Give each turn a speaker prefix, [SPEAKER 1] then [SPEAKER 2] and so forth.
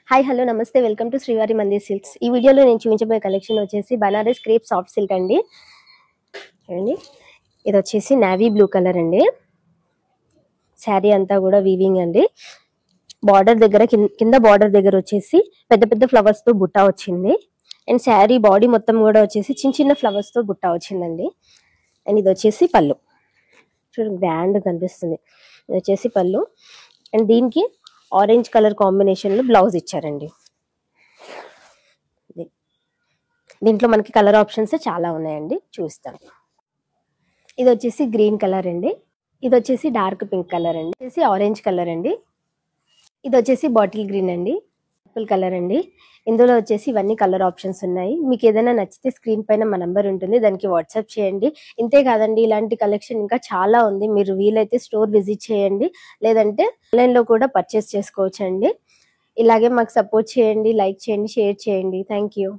[SPEAKER 1] Hi hello నమస్తే welcome to శ్రీవారి Mandir silks. ఈ వీడియోలో నేను చూపించబోయే కలెక్షన్ వచ్చేసి బనారస్ క్రేప్ సాఫ్ట్ సిల్క్ అండి. చూడండి, ఇది వచ్చేసి నావీ బ్లూ కలర్ అండి. శారీ అంతా కూడా వీవింగ్ అండి. బార్డర్ దగ్గర కింద బార్డర్ దగ్గర వచ్చేసి పెద్ద పెద్ద ఫ్లవర్స్ తో బుట్ట వచ్చింది. అండ్ శారీ బాడీ మొత్తం కూడా వచ్చేసి చిన్న చిన్న ఫ్లవర్స్ తో బుట్ట వచ్చిందండి. అండ్ ఇది వచ్చేసి పళ్ళు. చూడండి, గ్రాండ్ కనిపిస్తుంది. ఇది వచ్చేసి పళ్ళు. అండ్ దీనికి ఆరెంజ్ కలర్ కాంబినేషన్ లో బ్లౌజ్ ఇచ్చారండి. దీంట్లో మనకి కలర్ ఆప్షన్స్ చాలా ఉన్నాయండి, చూస్తాను. ఇది వచ్చేసి గ్రీన్ కలర్ అండి. ఇది వచ్చేసి డార్క్ పింక్ కలర్ అండి. వచ్చేసి ఆరెంజ్ కలర్ అండి. ఇది వచ్చేసి బాటిల్ గ్రీన్ అండి. పర్పుల్ కలర్ అండి. ఇందులో వచ్చేసి ఇవన్నీ కలర్ ఆప్షన్స్ ఉన్నాయి. మీకు ఏదైనా నచ్చితే స్క్రీన్ పైన మా నంబర్ ఉంటుంది, దానికి వాట్సాప్ చేయండి. ఇంతే కాదండి, ఇలాంటి కలెక్షన్ ఇంకా చాలా ఉంది. మీరు వీలైతే స్టోర్ విజిట్ చేయండి, లేదంటే ఆన్లైన్ లో కూడా పర్చేస్ చేసుకోవచ్చు అండి. ఇలాగే మాకు సపోర్ట్ చేయండి, లైక్ చేయండి, షేర్ చేయండి. Thank you.